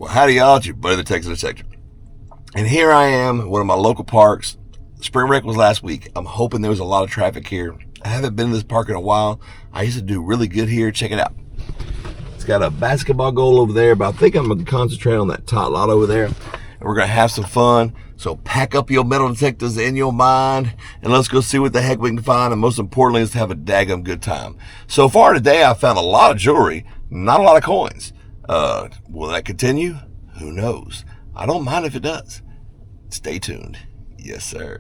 Well, howdy y'all, it's your buddy the Texas Detective. And here I am, one of my local parks. Spring break was last week. I'm hoping there was a lot of traffic here. I haven't been in this park in a while. I used to do really good here. Check it out. It's got a basketball goal over there, but I think I'm going to concentrate on that tot lot over there. And we're going to have some fun. So pack up your metal detectors in your mind, and let's go see what the heck we can find. And most importantly, let's have a daggum good time. So far today, I found a lot of jewelry, not a lot of coins. Will that continue? Who knows? I don't mind if it does. Stay tuned. Yes, sir.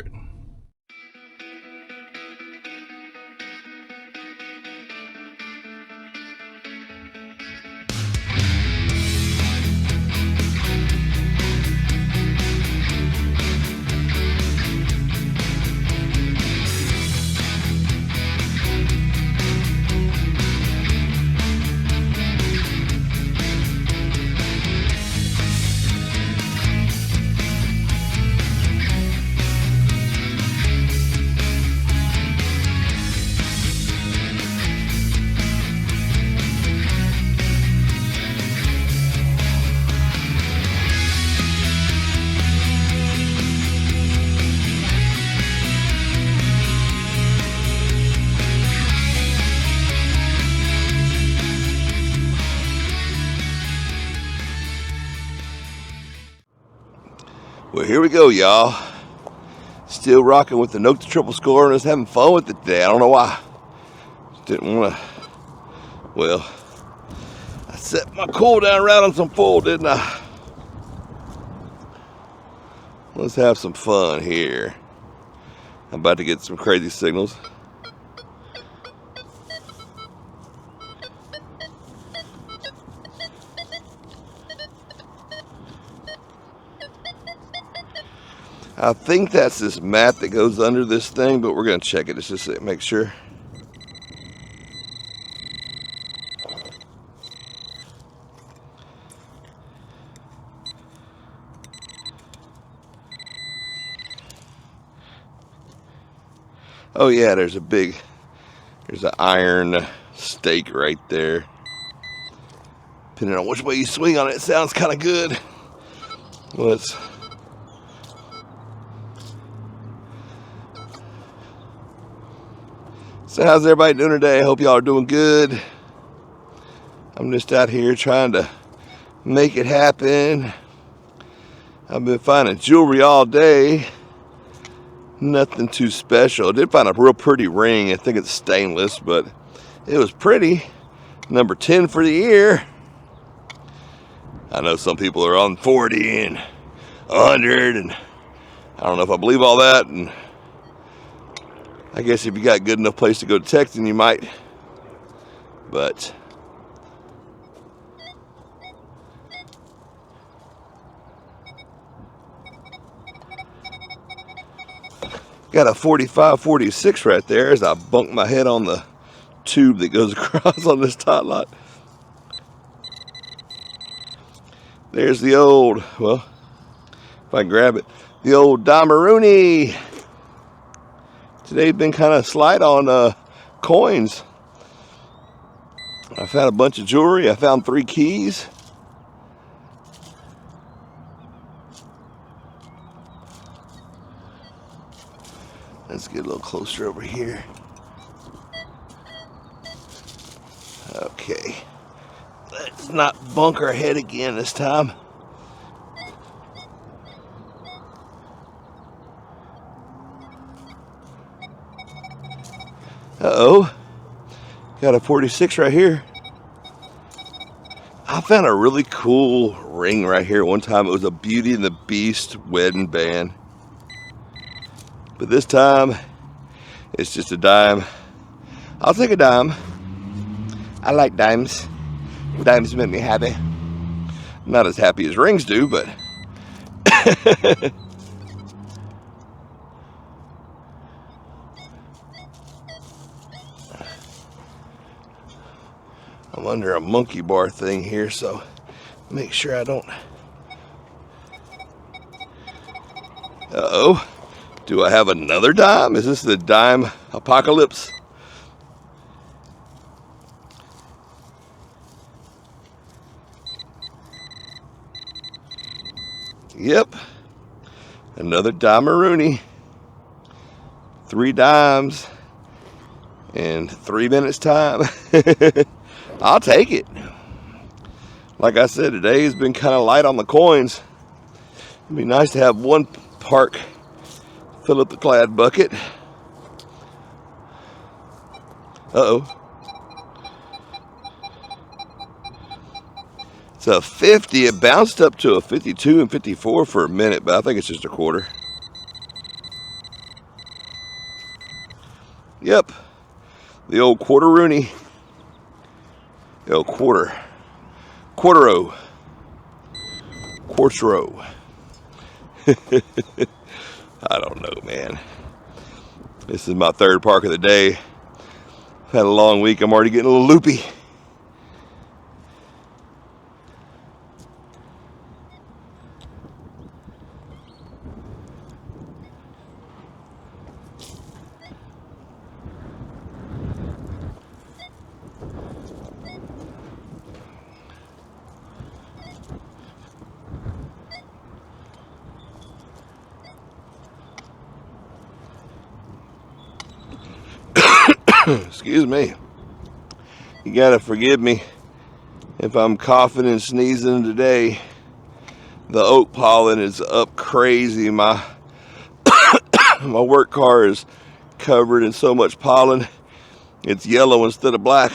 Well, here we go, y'all. Still rocking with the Nokta triple score and just having fun with it today. I don't know why. Didn't want to. Well, I set my cool down right on some full, didn't I? Let's have some fun here. I'm about to get some crazy signals. I think that's this mat that goes under this thing, but we're going to check it just to make sure. Oh yeah, there's an iron stake right there. Depending on which way you swing on it, it sounds kind of good. Let's... So how's everybody doing today? I hope y'all are doing good. I'm just out here trying to make it happen. I've been finding jewelry all day. Nothing too special. I did find a real pretty ring. I think it's stainless, but it was pretty. Number 10 for the year. I know some people are on 40 and 100, and I don't know if I believe all that. And I guess if you got a good enough place to go to texting, you might. But got a 45, 46 right there as I bunk my head on the tube that goes across on this tot lot. There's the old, well, if I can grab it, the old Damaruni. Today's been kind of slight on coins. I found a bunch of jewelry. I found 3 keys. Let's get a little closer over here. Okay. Let's not bunk our head again this time. Uh-oh. Got a 46 right here. I found a really cool ring right here one time. It was a Beauty and the Beast wedding band. But this time, it's just a dime. I'll take a dime. I like dimes. Dimes make me happy. Not as happy as rings do, but... I'm under a monkey bar thing here, so make sure I don't... Uh-oh. Do I have another dime? Is this the dime apocalypse? Yep. Another Dimerooney. 3 dimes in 3 minutes time. I'll take it. Like I said, today has been kind of light on the coins. It'd be nice to have one park fill up the clad bucket. Uh-oh. It's a 50. It bounced up to a 52 and 54 for a minute, but I think it's just a quarter. Yep. The old quarter-rooney. The old quarter. Quartero. Quartero. I don't know, man. This is my third park of the day. Had a long week. I'm already getting a little loopy. Excuse me. You gotta forgive me if I'm coughing and sneezing today. The oak pollen is up crazy. My my work car is covered in so much pollen. It's yellow instead of black.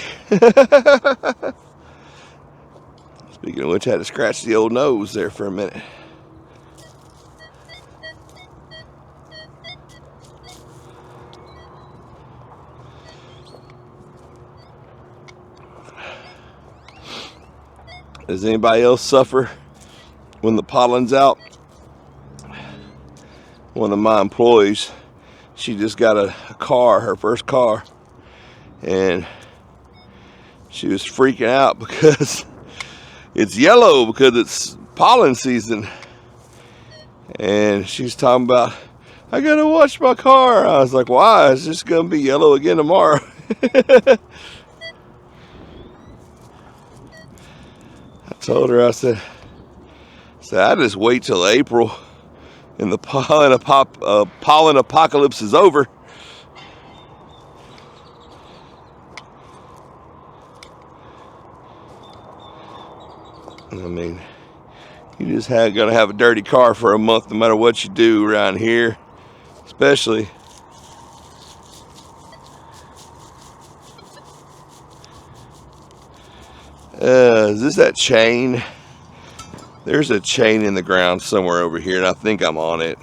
Speaking of which, I had to scratch the old nose there for a minute. Does anybody else suffer when the pollen's out? One of my employees, she just got a car, her first car, and she was freaking out because it's yellow because it's pollen season. And she's talking about, I gotta wash my car. I was like, why? It's just gonna be yellow again tomorrow. Told her, I said, I just wait till April and the pollen apocalypse is over. I mean, you just gotta have a dirty car for a month no matter what you do around here, especially. Is this that chain? There's a chain in the ground somewhere over here, and I think I'm on it.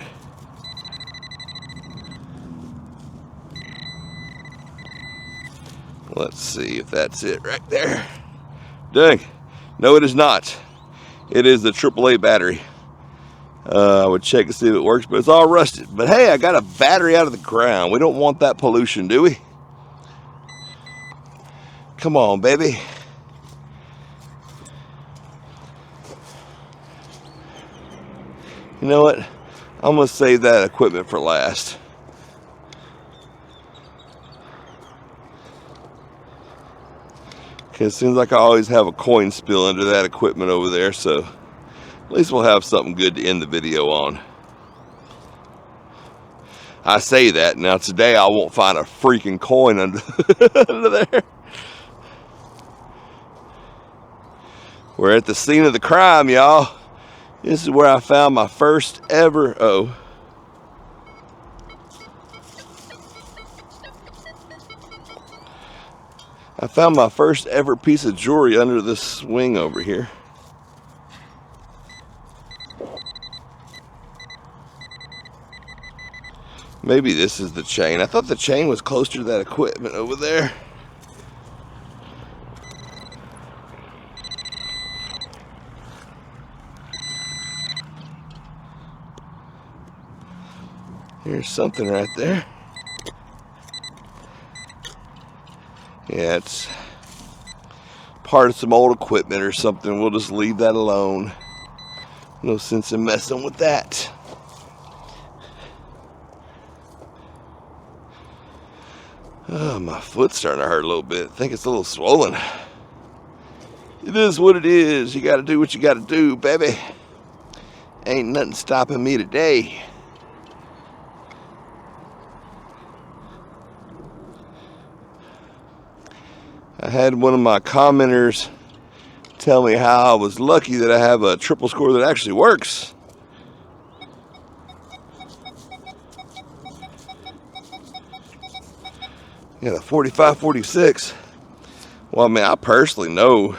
Let's see if that's it right there. Dang. No, it is not. It is the AAA battery. I would check to see if it works, but it's all rusted. But hey, I got a battery out of the ground. We don't want that pollution, do we? Come on, baby. You know what? I'm going to save that equipment for last. Because it seems like I always have a coin spill under that equipment over there. So at least we'll have something good to end the video on. I say that. Now today I won't find a freaking coin under, under there. We're at the scene of the crime, y'all. This is where I found my first ever, I found my first ever piece of jewelry under this swing over here. Maybe this is the chain. I thought the chain was closer to that equipment over there. Here's something right there. Yeah, it's part of some old equipment or something. We'll just leave that alone. No sense in messing with that. Oh, my foot's starting to hurt a little bit. I think it's a little swollen. It is what it is. You got to do what you got to do, baby. Ain't nothing stopping me today. I had one of my commenters tell me how I was lucky that I have a triple score that actually works. Yeah, the 45-46. Well, I mean, I personally know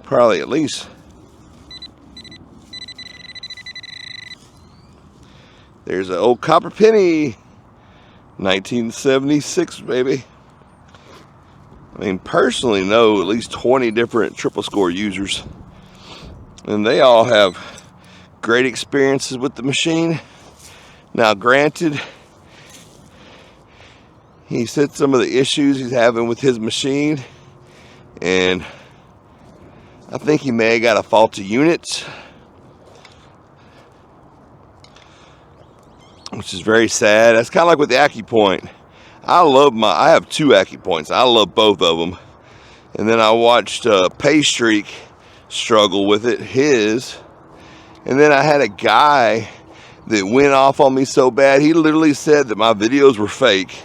probably at least there's an old copper penny, 1976, baby. I mean, personally know at least 20 different triple score users, and they all have great experiences with the machine. Now, granted, he said some of the issues he's having with his machine, and I think he may have got a faulty unit, which is very sad. That's kind of like with the AccuPoint. I have two AccuPoints. I love both of them. And then I watched Paystreak struggle with it, his. And then I had a guy that went off on me so bad. He literally said that my videos were fake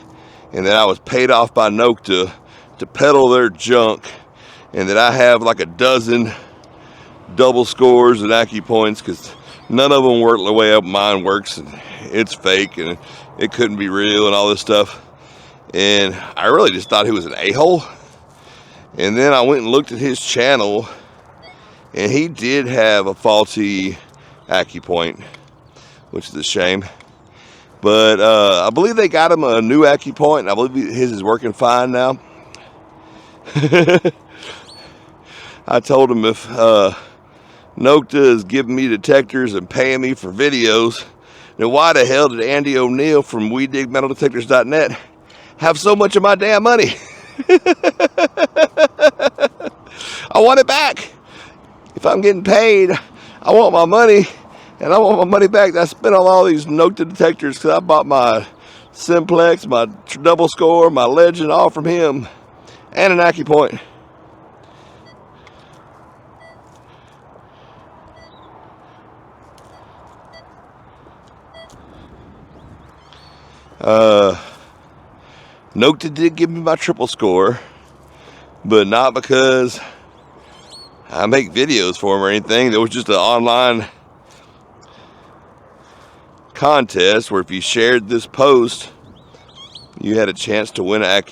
and that I was paid off by Nokta to peddle their junk, and that I have like a dozen double scores and AccuPoints because none of them work the way mine works, and it's fake and it couldn't be real and all this stuff. And I really just thought he was an a-hole. And then I went and looked at his channel, and he did have a faulty AccuPoint, which is a shame. But I believe they got him a new AccuPoint, and I believe his is working fine now. I told him if Nokta is giving me detectors and paying me for videos, then why the hell did Andy O'Neill from WeDigMetalDetectors.net have so much of my damn money? I want it back. If I'm getting paid, I want my money, and I want my money back that I spent on all these Nokta detectors, because I bought my Simplex, my double score, my Legend, all from him, and an AccuPoint. Nokta did give me my triple score, but not because I make videos for him or anything. There was just an online contest where if you shared this post, you had a chance to win a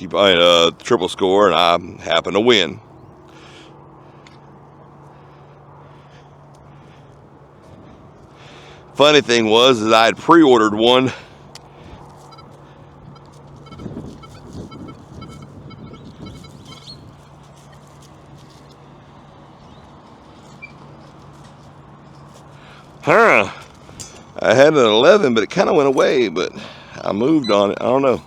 triple score, and I happened to win. Funny thing was I had pre-ordered one. I had an 11, but it kind of went away, but I moved on it. I don't know.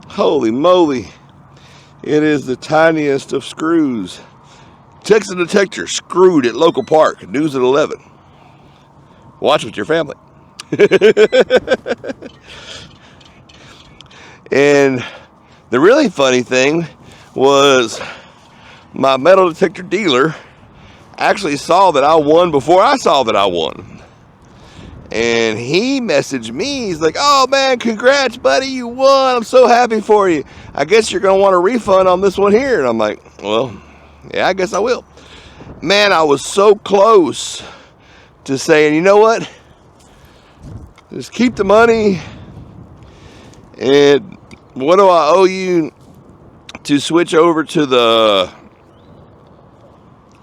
Holy moly. It is the tiniest of screws. Texas detector screwed at local park. News at 11. Watch with your family. And the really funny thing was my metal detector dealer actually saw that I won before I saw that I won. And he messaged me. He's like, "Oh man, congrats buddy, you won. I'm so happy for you. I guess you're going to want a refund on this one here." And I'm like, "Well, yeah, I guess I will." Man, I was so close to saying, you know what? Just keep the money. And what do I owe you to switch over to the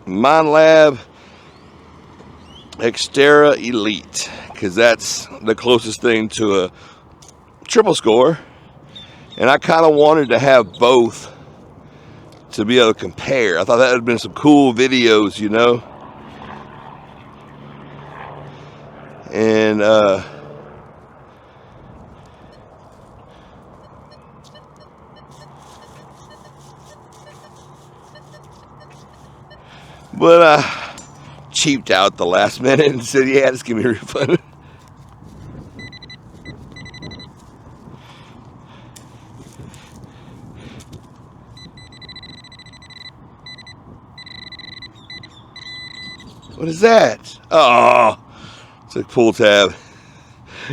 MindLab Xterra Elite? Because that's the closest thing to a triple score. And I kind of wanted to have both to be able to compare. I thought that would have been some cool videos, you know. And But I cheaped out the last minute and said, yeah, just give me a refund. What is that? Oh, it's a pull tab.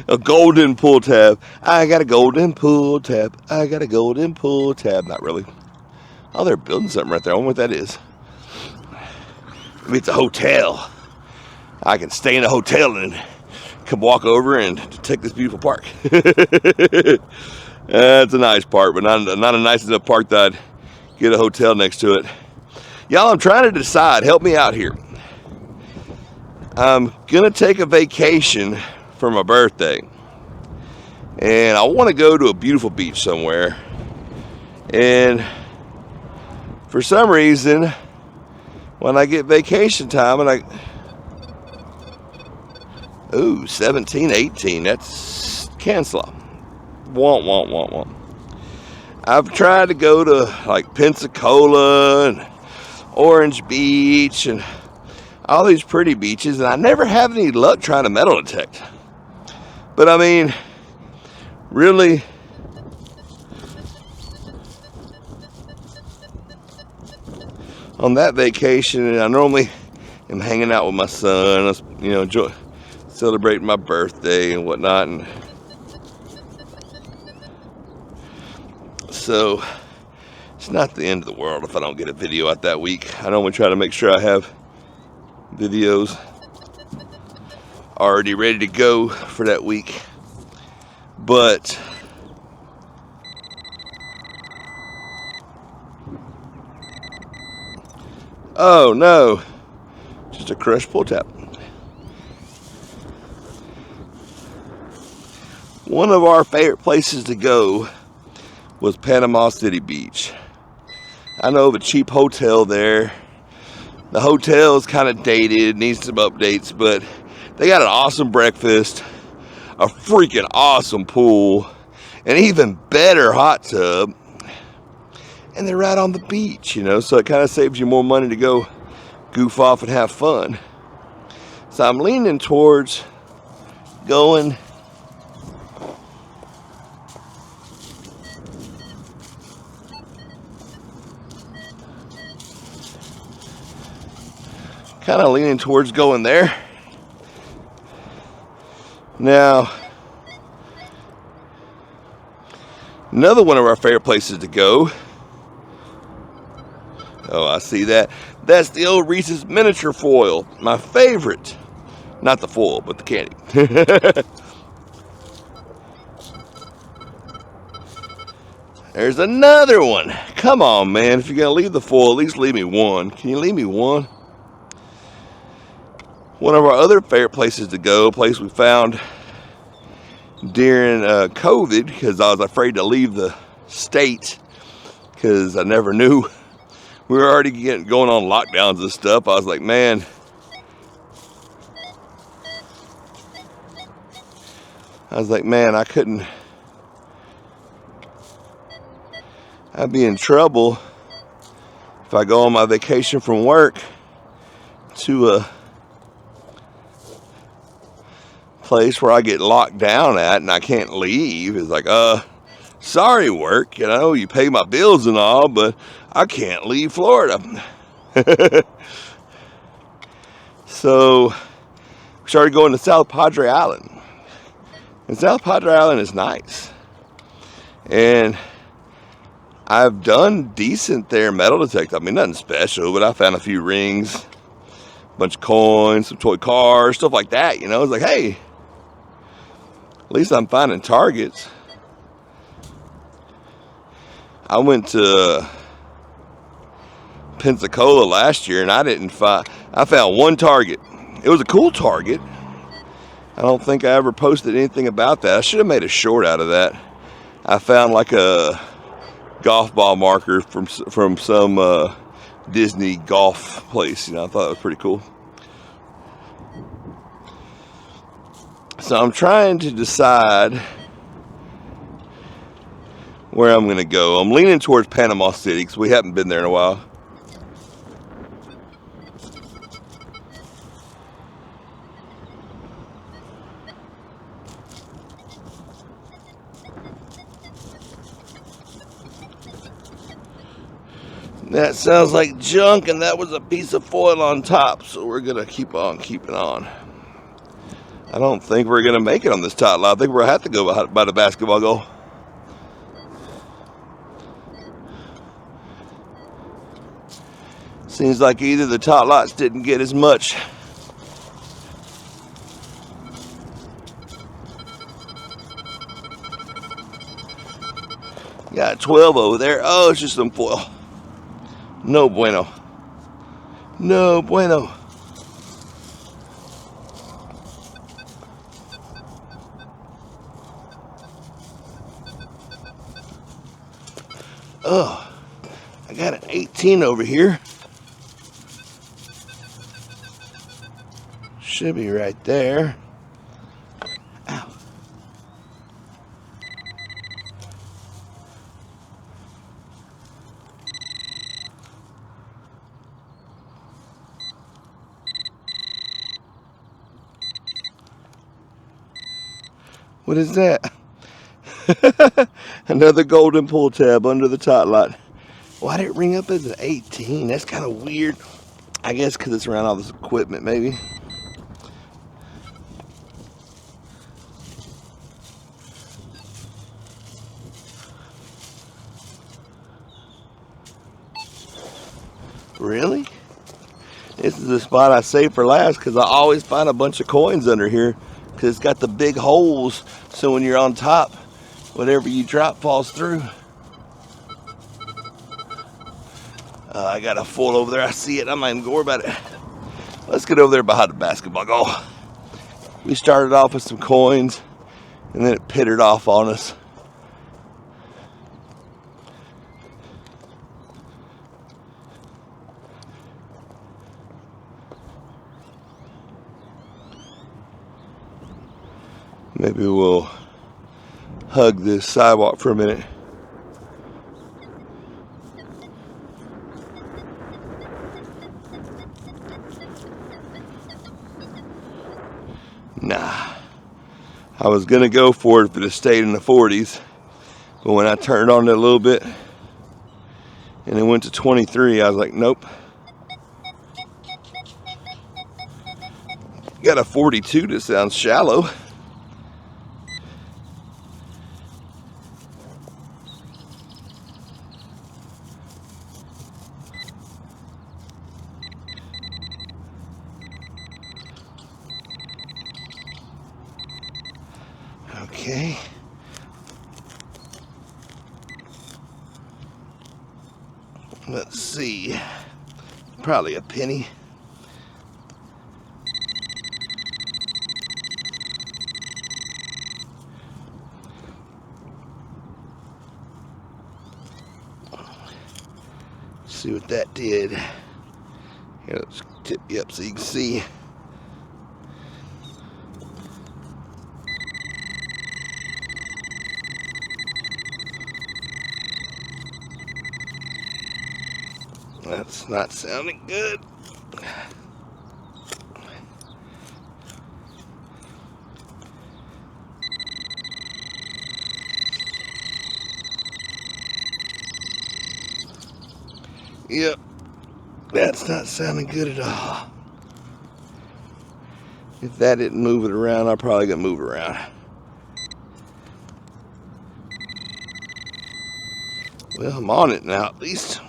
A golden pull tab. I got a golden pull tab. I got a golden pull tab. Not really. Oh, they're building something right there. I wonder what that is. Maybe it's a hotel. I can stay in a hotel and come walk over and take this beautiful park. It's a nice park, but not a nice enough park that I'd get a hotel next to it. Y'all, I'm trying to decide. Help me out here. I'm gonna take a vacation for my birthday, and I want to go to a beautiful beach somewhere. And for some reason, when I get vacation time, and ooh, 17, 18, that's cancel. Want. I've tried to go to like Pensacola and Orange Beach and all these pretty beaches, and I never have any luck trying to metal detect. But I mean, really, on that vacation, I normally am hanging out with my son, you know, celebrating my birthday and whatnot, and so it's not the end of the world if I don't get a video out that week. I normally try to make sure I have videos already ready to go for that week. But oh no, just a crushed pull tab. One of our favorite places to go was Panama City Beach. I know of a cheap hotel there. The hotel is kind of dated, needs some updates, but they got an awesome breakfast, a freaking awesome pool, an even better hot tub, and they're right on the beach, you know, so it kind of saves you more money to go goof off and have fun. So I'm leaning towards going there. Now, another one of our favorite places to go. Oh, I see that. That's the old Reese's miniature foil. My favorite. Not the foil, but the candy. There's another one. Come on, man. If you're going to leave the foil, at least leave me one. Can you leave me one? One of our other favorite places to go, a place we found during COVID, because I was afraid to leave the state because I never knew. We were already going on lockdowns and stuff. I was like, man, I couldn't. I'd be in trouble if I go on my vacation from work to a place where I get locked down at and I can't leave. It's like, sorry work, you know, you pay my bills and all, but I can't leave Florida. So we started going to South Padre Island. And South Padre Island is nice. And I've done decent there metal detect. I mean, nothing special, but I found a few rings, a bunch of coins, some toy cars, stuff like that, you know. It's like, hey, at least I'm finding targets. I went to Pensacola last year and I found one target. It was a cool target. I don't think I ever posted anything about that. I should have made a short out of that. I found like a golf ball marker from some Disney golf place. You know, I thought it was pretty cool. So I'm trying to decide where I'm going to go. I'm leaning towards Panama City because we haven't been there in a while. That sounds like junk, and that was a piece of foil on top, so we're gonna keep on keeping on. I don't think we're gonna make it on this tot lot. I think we're gonna have to go by the basketball goal. Seems like either the tot lots didn't get as much. Got 12 over there. Oh, it's just some foil. No bueno. No bueno. Oh, I got an 18 over here. Should be right there. Ow. What is that? Another golden pull tab under the tot lot. Why did it ring up as an 18? That's kind of weird. I guess because it's around all this equipment, maybe. Really? This is the spot I save for last because I always find a bunch of coins under here because it's got the big holes, so when you're on top, whatever you drop falls through. I got a foil over there. I see it. I'm not even going to worry about it. Let's get over there behind the basketball goal. We started off with some coins, and then it pittered off on us. Maybe we'll hug this sidewalk for a minute. Nah, I was gonna go for it if it stayed in the 40s, but when I turned on it a little bit and it went to 23, I was like, nope. Got a 42 that sounds shallow. Okay. Let's see. Probably a penny. See what that did. Here, let's tip you up so you can see. That's not sounding good. Yep, that's not sounding good at all. If that didn't move it around, I'm probably gonna move it around. Well, I'm on it now at least.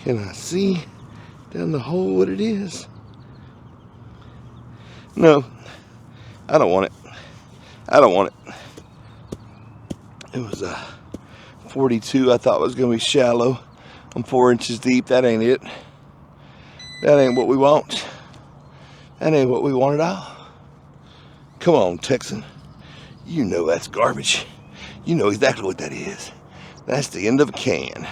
Can I see down the hole what it is? No, I don't want it. I don't want it. It was a 42 I thought was going to be shallow. I'm 4 inches deep. That ain't it. That ain't what we want. That ain't what we want at all. Come on, Texan. You know that's garbage. You know exactly what that is. That's the end of a can.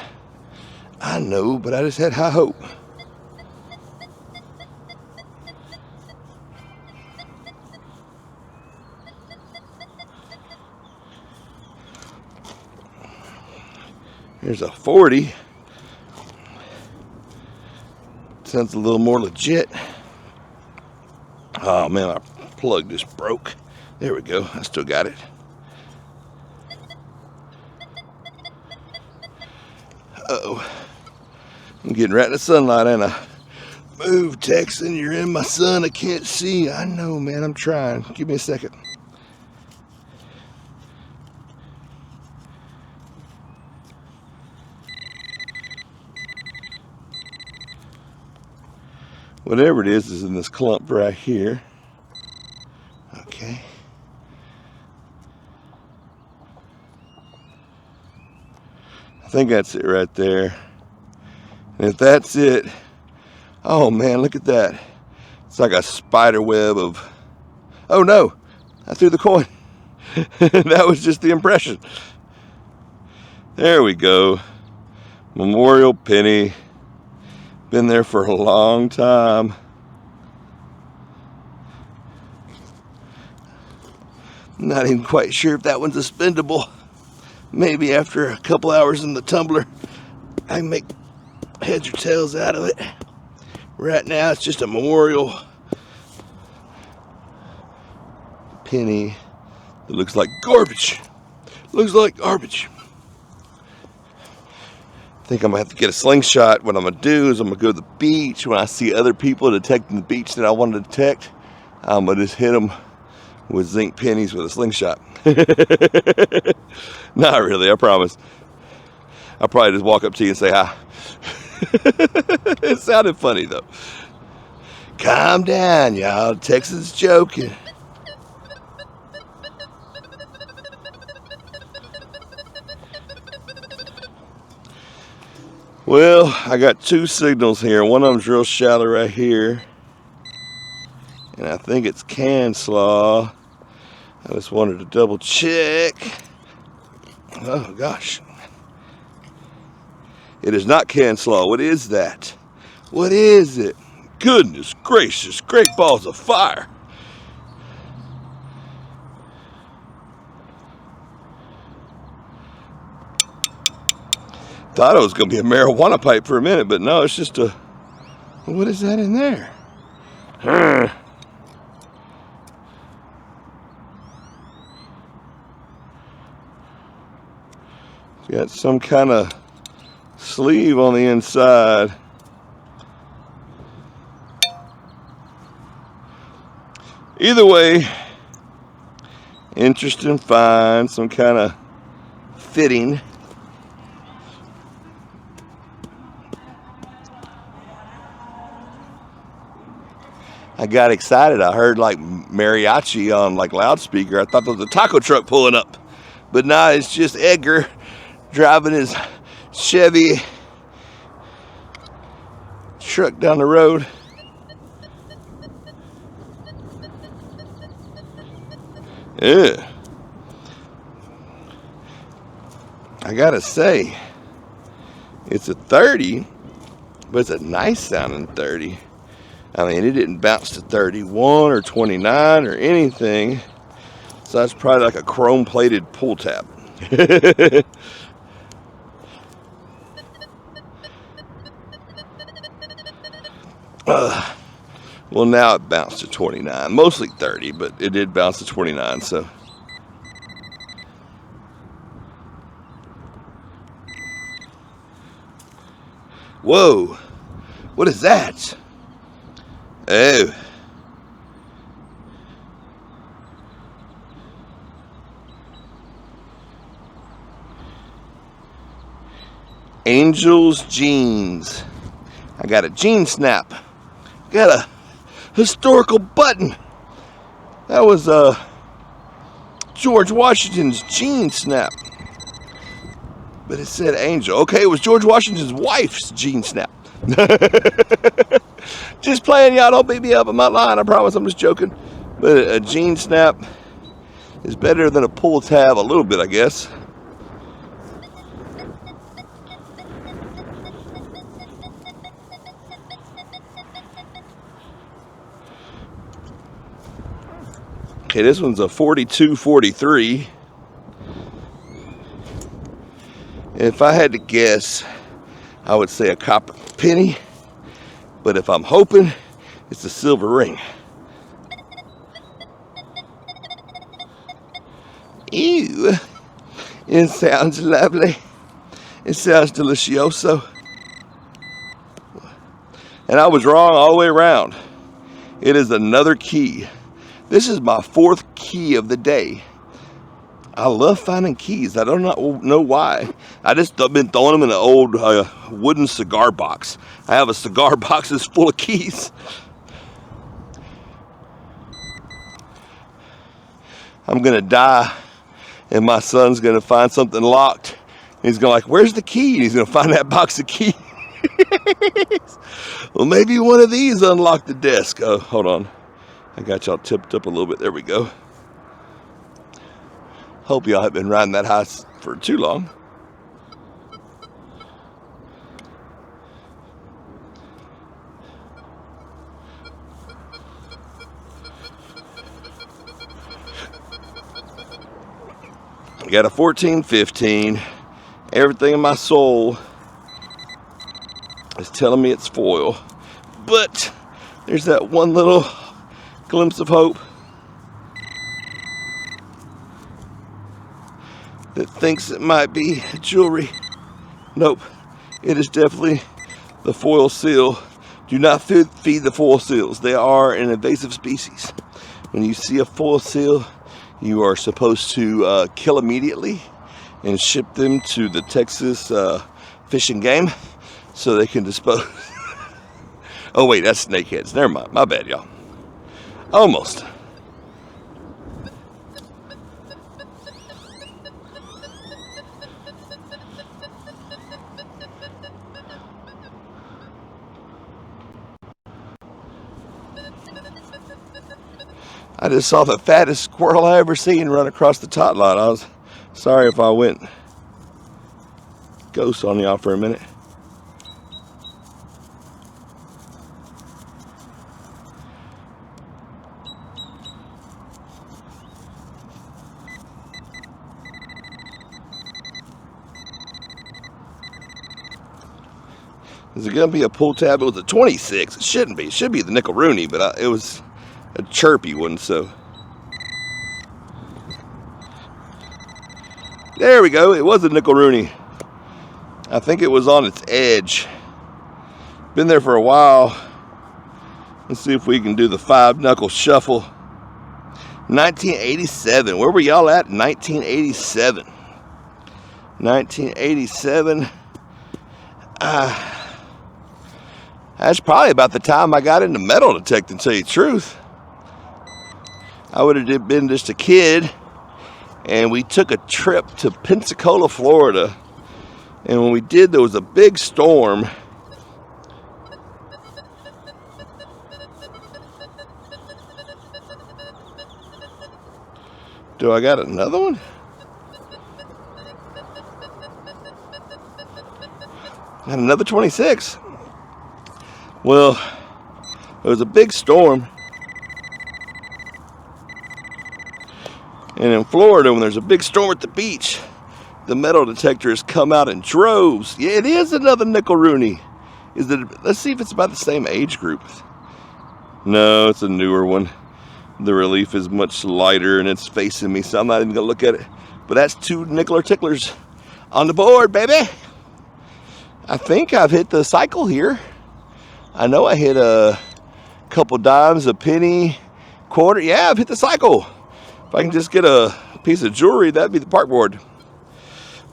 I know, but I just had high hope. Here's a 40. Sounds a little more legit. Oh man, my plug just broke. There we go. I still got it. Uh-oh. I'm getting right in the sunlight, and I move, Texan. You're in my sun. I can't see. I know, man. I'm trying. Give me a second. Whatever it is in this clump right here. Okay. I think that's it right there. And if that's it, oh man, look at that. It's like a spider web of, oh no, I threw the coin. That was just the impression. There we go. Memorial penny. Been there for a long time. Not even quite sure if that one's expendable. Maybe after a couple hours in the tumbler, I can make heads or tails out of it. Right now, it's just a memorial penny that looks like garbage. Looks like garbage. I think I'm gonna have to get a slingshot. What I'm gonna do is I'm gonna go to the beach. When I see other people detecting the beach that I want to detect, I'm gonna just hit them with zinc pennies with a slingshot. Not really, I promise. I'll probably just walk up to you and say hi. It sounded funny though. Calm down, y'all. Texas joking. Well, I got two signals here. One of them's real shallow right here. And I think it's can slaw. I just wanted to double check. Oh gosh. It is not can slaw. What is that? What is it? Goodness gracious, great balls of fire. Thought it was going to be a marijuana pipe for a minute, but no, it's just a... What is that in there? It's got some kind of sleeve on the inside. Either way, interesting find, some kind of fitting. I got excited. I heard like mariachi on like loudspeaker. I thought there was a taco truck pulling up, but nah, it's just Edgar driving his Chevy truck down the road. Yeah. I gotta say, it's a 30, but it's a nice sounding 30. I mean, it didn't bounce to 31 or 29 or anything. So that's probably like a chrome plated pull tab. Well, now it bounced to 29, mostly 30, but it did bounce to 29, so. Whoa, what is that? Oh. Angel's jeans. I got a jean snap. Got a historical button. That was George Washington's jean snap. But it said Angel. Okay, it was George Washington's wife's jean snap. Just playing, y'all. Don't beat me up. I'm not lying. I promise. I'm just joking. But a jean snap is better than a pull tab a little bit, I guess. Okay, this one's a 4243. If I had to guess, I would say a copper penny. But if I'm hoping, it's a silver ring. Ew. It sounds lovely. It sounds delicioso. And I was wrong all the way around. It is another key. This is my 4th key of the day. I love finding keys. I don't know why. I just been throwing them in an old wooden cigar box. I have a cigar box that's full of keys. I'm gonna die, and my son's gonna find something locked. He's gonna like, where's the key? And he's gonna find that box of keys. Well, maybe one of these unlocked the desk. Oh, hold on. I got y'all tipped up a little bit. There we go. Hope y'all haven't been riding that high for too long. I got a 14-15. Everything in my soul is telling me it's foil. But there's that one little glimpse of hope that thinks it might be jewelry. Nope, it is definitely the foil seal. Do not feed the foil seals. They are an invasive species. When you see a foil seal, you are supposed to kill immediately and ship them to the Texas Fish and Game so they can dispose. Oh wait, that's snakeheads. Never mind. My bad, y'all. Almost. I just saw the fattest squirrel I ever seen run across the tot line. I was sorry if I went ghost on y'all for a minute. Is it going to be a pull tab? It was a 26. It shouldn't be. It should be the nickel Rooney, but it was a chirpy one, so. There we go. It was a nickel Rooney. I think it was on its edge. Been there for a while. Let's see if we can do the 5-knuckle shuffle. 1987. Where were y'all at? 1987. 1987. That's probably about the time I got into metal detecting, to tell you the truth. I would have been just a kid, and we took a trip to Pensacola, Florida. And when we did, there was a big storm. Do I got another one? Got another 26. Well, there was a big storm. And in Florida, when there's a big storm at the beach, the metal detectors come out in droves. Yeah, it is another nickel Rooney. Is it? Let's see if it's about the same age group. No, it's a newer one. The relief is much lighter and it's facing me, so I'm not even gonna look at it. But that's 2 nickel ticklers on the board, baby. I think I've hit the cycle here. I know I hit a couple dimes, a penny, quarter. Yeah, I've hit the cycle. If I can just get a piece of jewelry, that'd be the park board.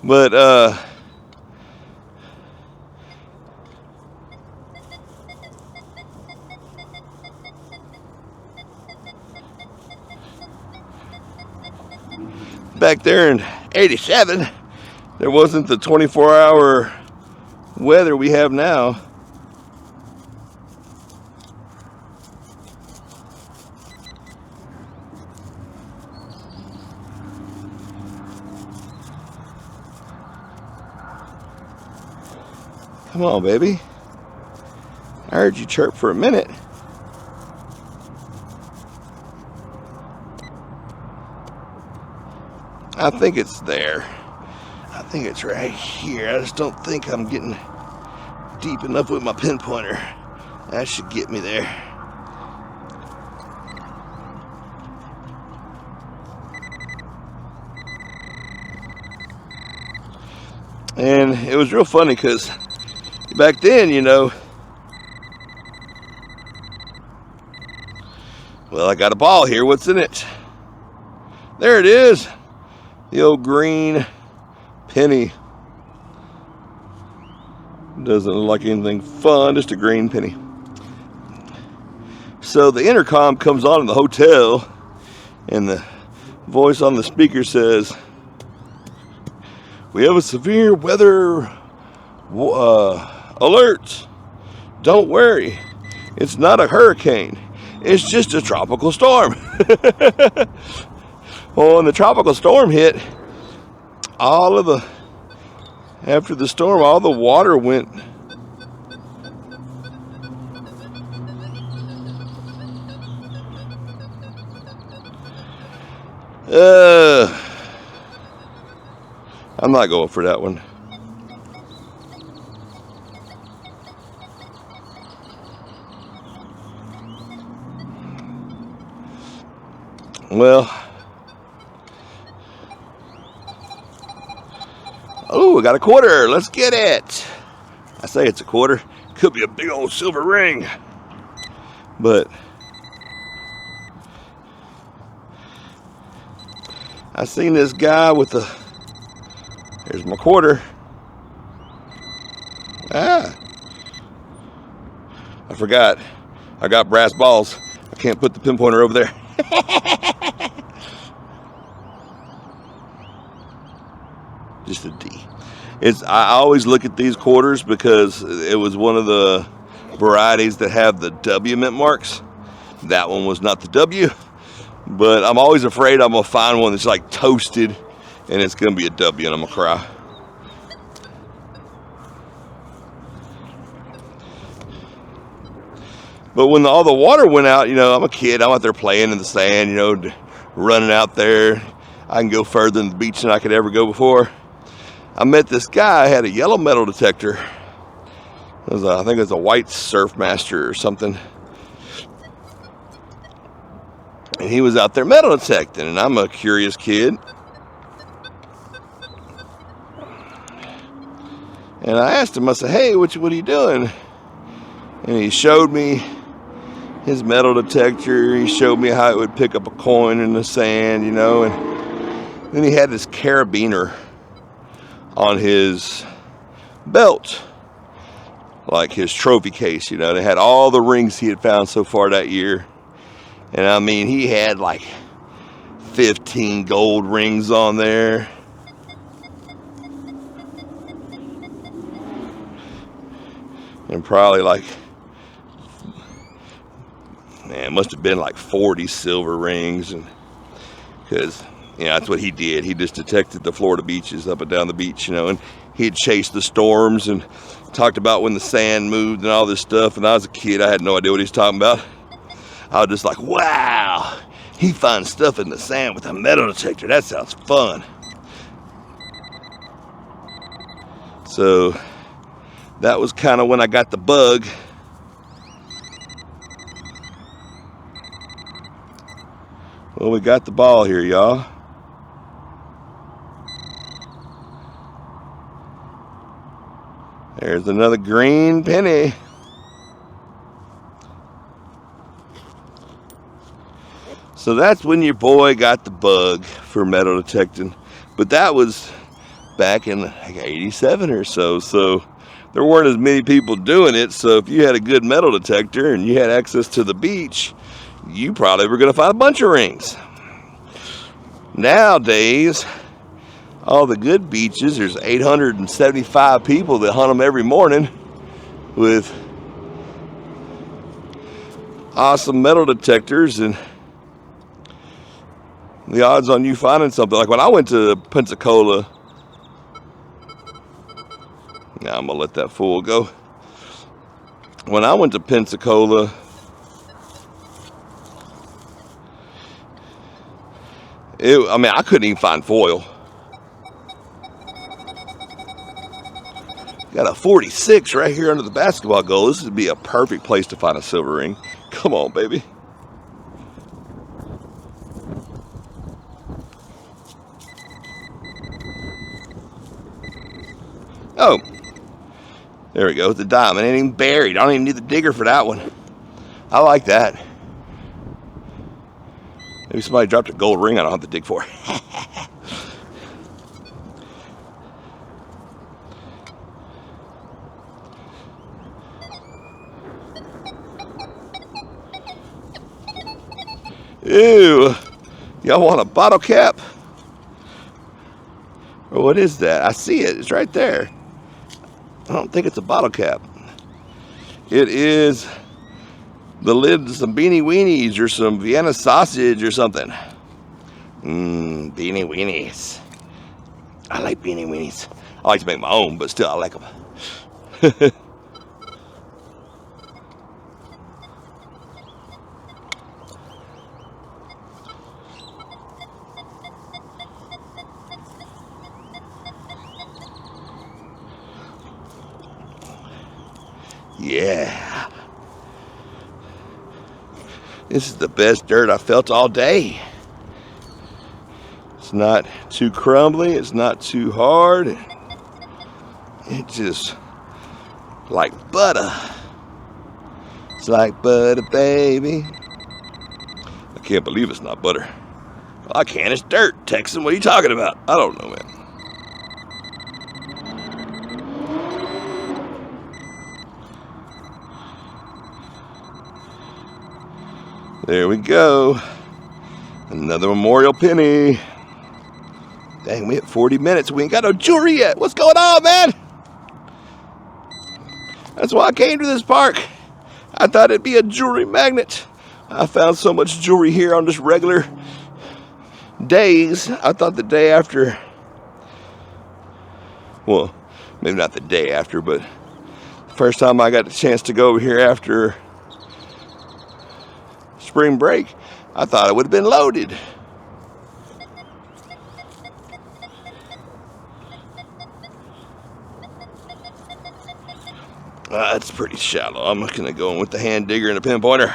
But back there in 87, there wasn't the 24-hour weather we have now. Come on, baby. I heard you chirp for a minute. I think it's there. I think it's right here. I just don't think I'm getting deep enough with my pinpointer. That should get me there. And it was real funny because back then, you know, well, I got a ball here. What's in it? There it is. The old green penny. Doesn't look like anything fun, just a green penny. So the intercom comes on in the hotel, and the voice on the speaker says, "We have a severe weather alert. Don't worry, it's not a hurricane. It's just a tropical storm." Well, when the tropical storm hit, after the storm, all the water went. I'm not going for that one. Well, oh, I got a quarter. Let's get it. I say it's a quarter. Could be a big old silver ring. But I seen this guy with a, here's my quarter. I forgot. I got brass balls. I can't put the pinpointer over there. Just a D. I always look at these quarters because it was one of the varieties that have the W mint marks. That one was not the W, but I'm always afraid I'm gonna find one that's like toasted and it's gonna be a W and I'm gonna cry. But when all the water went out, you know, I'm a kid, I'm out there playing in the sand, you know, running out there. I can go further than the beach than I could ever go before. I met this guy, had a yellow metal detector. It was I think it was a white Surfmaster or something. And he was out there metal detecting, and I'm a curious kid. And I asked him, I said, "Hey, what are you doing?" And he showed me his metal detector. He showed me how it would pick up a coin in the sand, you know. And then he had this carabiner on his belt, like his trophy case, you know. They had all the rings he had found so far that year. And I mean, he had like 15 gold rings on there. And probably like, man, it must have been like 40 silver rings. And because, you know, that's what he did. He just detected the Florida beaches up and down the beach, you know, and he'd chase the storms and talked about when the sand moved and all this stuff. And I was a kid, I had no idea what he was talking about. I was just like, wow, he finds stuff in the sand with a metal detector. That sounds fun. So that was kind of when I got the bug. Well, we got the ball here, y'all. There's another green penny. So that's when your boy got the bug for metal detecting. But that was back in like 87 or so. So there weren't as many people doing it. So if you had a good metal detector and you had access to the beach, you probably were going to find a bunch of rings. Nowadays, all the good beaches, there's 875 people that hunt them every morning with awesome metal detectors, and the odds on you finding something, like when I went to Pensacola, now I'm gonna let that fool go. When I went to Pensacola, I mean, I couldn't even find foil. Got a 46 right here under the basketball goal. This would be a perfect place to find a silver ring. Come on, baby. Oh, there we go. The diamond ain't even buried. I don't even need the digger for that one. I like that. Maybe somebody dropped a gold ring I don't have to dig for. Ew. Y'all want a bottle cap? Or what is that? I see it. It's right there. I don't think it's a bottle cap. It is the lid to some beanie weenies or some Vienna sausage or something. Beanie weenies. I like beanie weenies. I like to make my own, but still I like them. Yeah. This is the best dirt I felt all day. It's not too crumbly. It's not too hard. It's just like butter. It's like butter, baby. I can't believe it's not butter. Well, I can. It's dirt. Texan, what are you talking about? I don't know, man. There we go. Another memorial penny. Dang, we hit 40 minutes. We ain't got no jewelry yet. What's going on, man? That's why I came to this park. I thought it'd be a jewelry magnet. I found so much jewelry here on just regular days. I thought the day after, well, maybe not the day after, but the first time I got the chance to go over here after spring break, I thought it would have been loaded. That's pretty shallow. I'm not gonna go in with the hand digger and a pinpointer.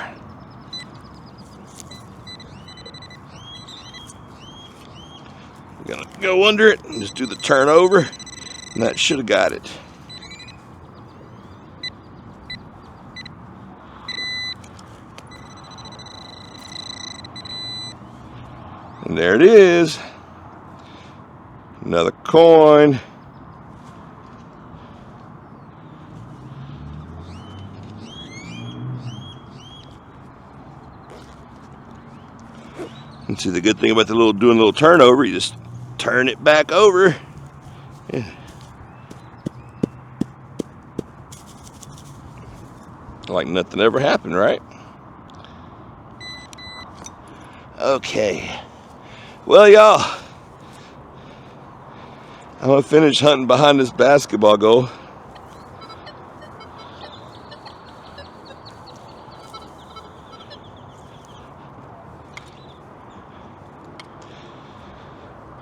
I'm gonna go under it and just do the turn over, and that should have got it. And there it is. Another coin. And see, the good thing about doing a little turnover, you just turn it back over. Yeah. Like nothing ever happened, right? Okay. Well, y'all, I'm gonna finish hunting behind this basketball goal.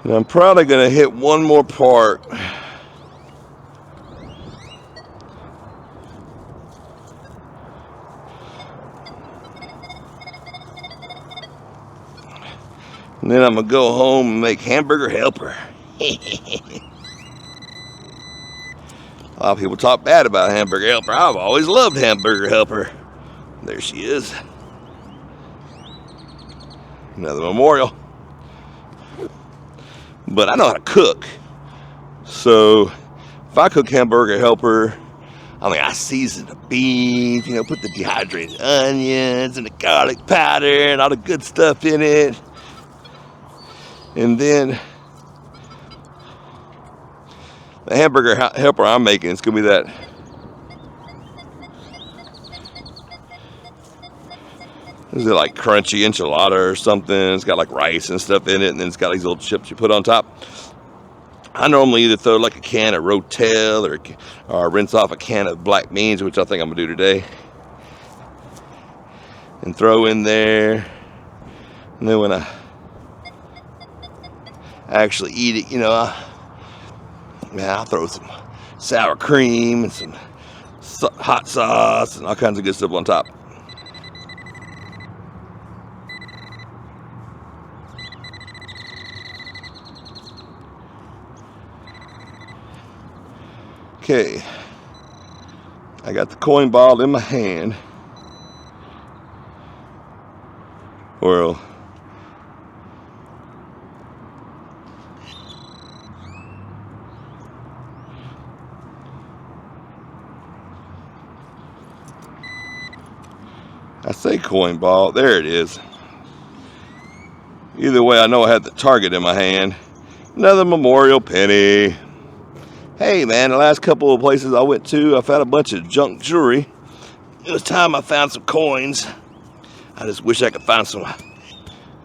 And I'm probably gonna hit one more part. And then I'm gonna go home and make hamburger helper. A lot of people talk bad about hamburger helper. I've always loved hamburger helper. There she is. Another memorial. But I know how to cook. So if I cook hamburger helper, I mean, I season the beef, you know, put the dehydrated onions and the garlic powder and all the good stuff in it. And then the hamburger helper I'm making, it's going to be that is it like crunchy enchilada or something? It's got like rice and stuff in it, and then it's got these little chips you put on top. I normally either throw like a can of Rotel or rinse off a can of black beans, which I think I'm going to do today, and throw in there. And then when I actually eat it, you know, I'll throw some sour cream and some hot sauce and all kinds of good stuff on top. Okay, I got the coin ball in my hand. Well, I say coin ball, there it is. Either way, I know I had the target in my hand. Another memorial penny. Hey man, the last couple of places I went to, I found a bunch of junk jewelry. It was time I found some coins. I just wish I could find some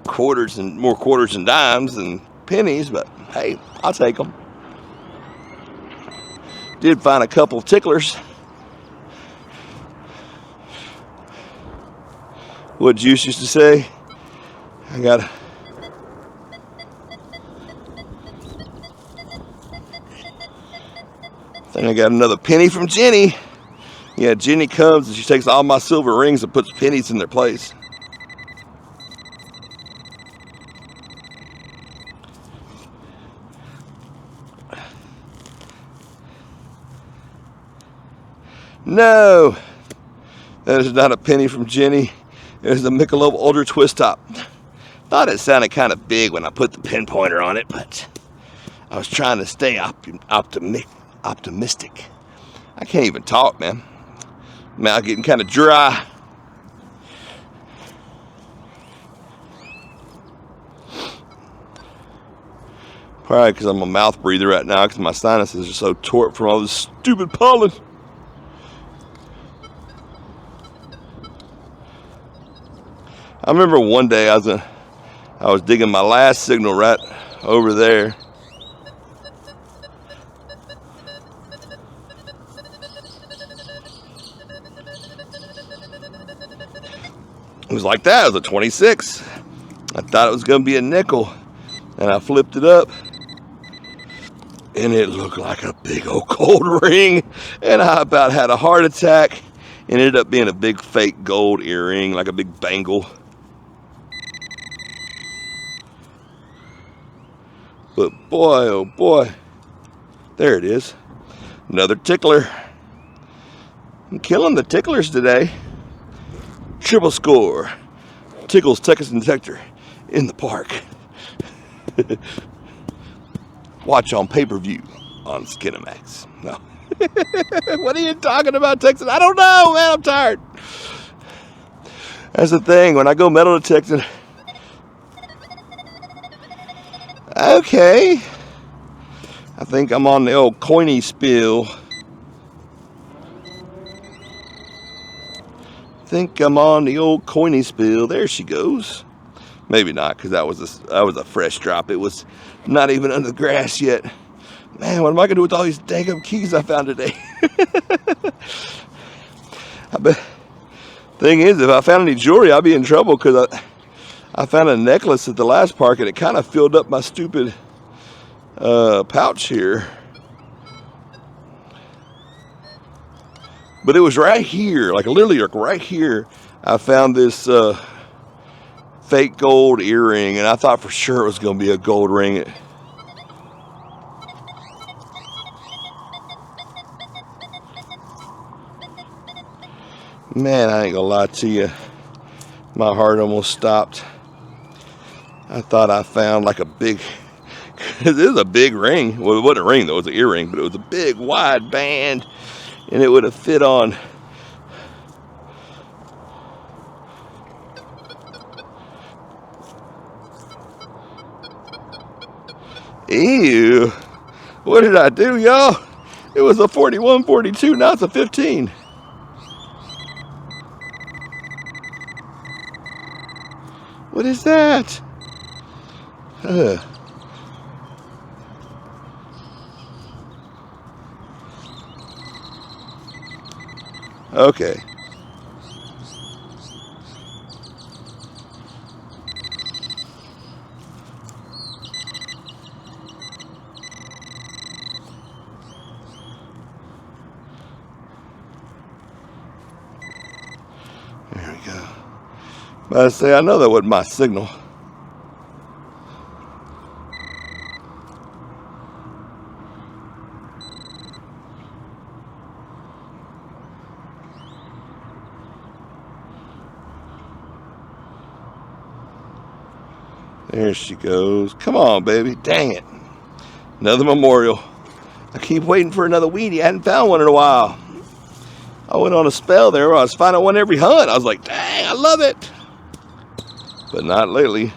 quarters and more quarters and dimes and pennies, but hey, I'll take them. Did find a couple of ticklers. What Juice used to say, I think I got another penny from Jenny. Yeah, Jenny comes and she takes all my silver rings and puts pennies in their place. No, that is not a penny from Jenny. It is a Michelob Ultra Twist Top. Thought it sounded kind of big when I put the pinpointer on it, but I was trying to stay optimistic. I can't even talk, man. Mouth getting kind of dry. Probably because I'm a mouth breather right now because my sinuses are so torqued from all this stupid pollen. I remember one day I was digging my last signal right over there. It was like that. It was a 26. I thought it was going to be a nickel, and I flipped it up, and it looked like a big old gold ring, and I about had a heart attack. It ended up being a big fake gold earring, like a big bangle. But boy, oh boy, there it is. Another tickler. I'm killing the ticklers today. Triple score. Tickles Texas detector in the park. Watch on pay-per-view on Skinemax. No. What are you talking about, Texas? I don't know, man. I'm tired. That's the thing. When I go metal detecting. Okay. I think I'm on the old coiny spill. There she goes. Maybe not, because that was a fresh drop. It was not even under the grass yet. Man, what am I gonna do with all these dang up keys I found today? I bet. Thing is, if I found any jewelry, I'd be in trouble because I found a necklace at the last park and it kind of filled up my stupid pouch here. But it was right here, like literally right here, I found this fake gold earring, and I thought for sure it was going to be a gold ring. Man, I ain't gonna lie to you, my heart almost stopped. I thought I found like a big, this is a big ring. Well, it wasn't a ring though, it was an earring, but it was a big wide band, and it would have fit on. Ew, what did I do, y'all? It was a 4142, now it's a 15. What is that? Okay. There we go. But I say, I know that wasn't my signal. There she goes. Come on, baby. Dang it. Another memorial. I keep waiting for another weenie. I hadn't found one in a while. I went on a spell there where I was finding one every hunt. I was like, dang, I love it. But not lately.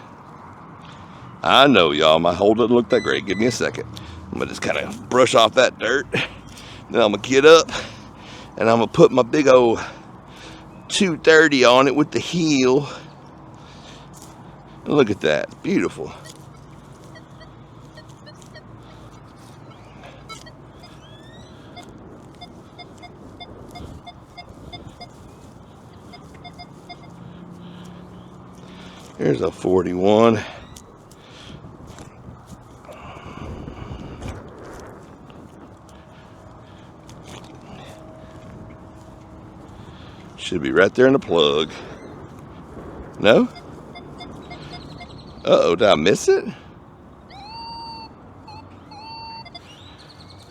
I know, y'all. My hole doesn't look that great. Give me a second. I'm going to just kind of brush off that dirt. Then I'm going to get up and I'm going to put my big old 230 on it with the heel. Look at that. Beautiful. Here's a 41. Should be right there in the plug. No? Uh-oh, did I miss it?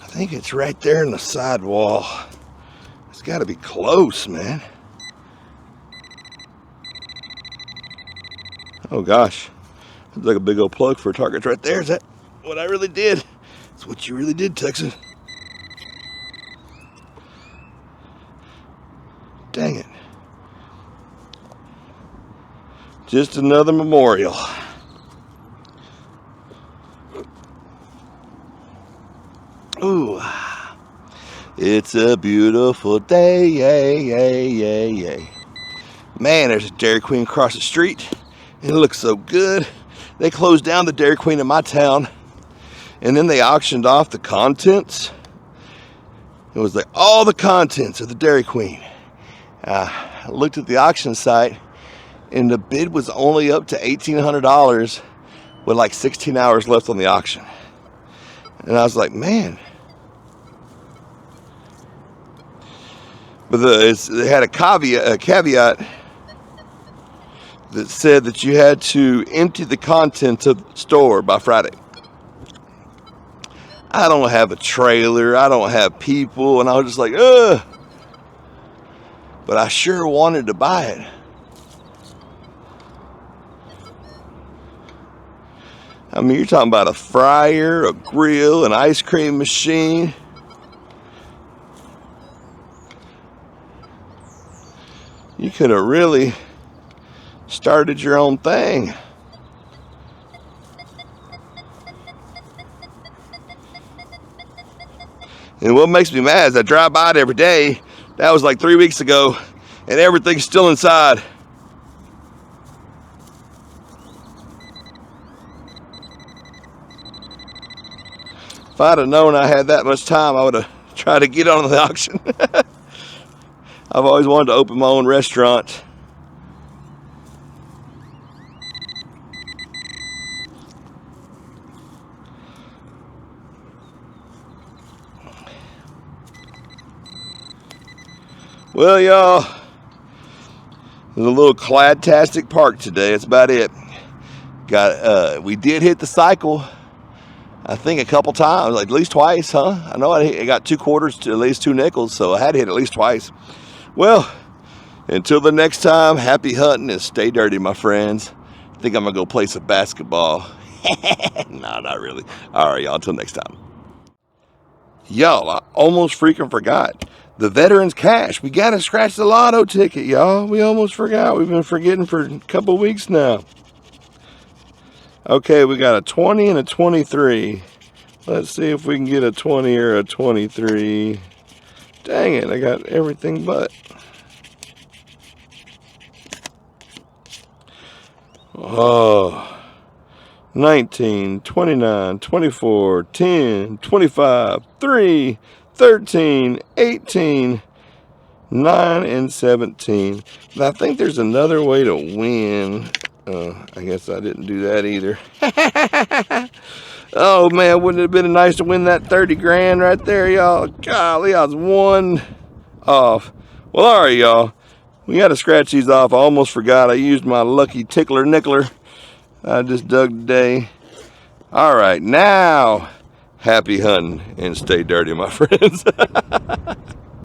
I think it's right there in the sidewall. It's got to be close, man. Oh gosh, looks like a big old plug for a target right there. Is that what I really did? That's what you really did, Texan. Dang it. Just another memorial. Ooh, it's a beautiful day, yay, yay, yay, yay. Man, there's a Dairy Queen across the street. It looks so good. They closed down the Dairy Queen in my town, and then they auctioned off the contents. It was like all the contents of the Dairy Queen. I looked at the auction site, and the bid was only up to $1,800 with like 16 hours left on the auction. And I was like, man. But they had a caveat that said that you had to empty the contents of the store by Friday. I don't have a trailer. I don't have people. And I was just like, ugh. But I sure wanted to buy it. I mean, you're talking about a fryer, a grill, an ice cream machine. You could have really started your own thing. And what makes me mad is I drive by it every day. That was like 3 weeks ago, and everything's still inside. If I'd have known I had that much time, I would have tried to get on the auction. I've always wanted to open my own restaurant. Well, y'all, there's a little Cladtastic park today. That's about it. We did hit the cycle, I think, a couple times, like at least twice, huh? I know I got 2 quarters to at least 2 nickels, so I had to hit at least twice. Well, until the next time, happy hunting and stay dirty, my friends. I think I'm gonna go play some basketball. No, not really. All right, y'all, until next time. Y'all, I almost freaking forgot. The Veterans Cash. We got to scratch the lotto ticket, y'all. We almost forgot. We've been forgetting for a couple weeks now. Okay, we got a 20 and a 23. Let's see if we can get a 20 or a 23. Dang it, I got everything but. Oh. 19, 29, 24, 10, 25, 3, 13, 18, 9, and 17. And I think there's another way to win. I guess I didn't do that either. Oh man, wouldn't it have been nice to win that 30 grand right there, y'all? Golly, I was 1 off. Well, all right, y'all. We got to scratch these off. I almost forgot. I used my lucky tickler nickler. I just dug today. All right, now, happy hunting and stay dirty, my friends.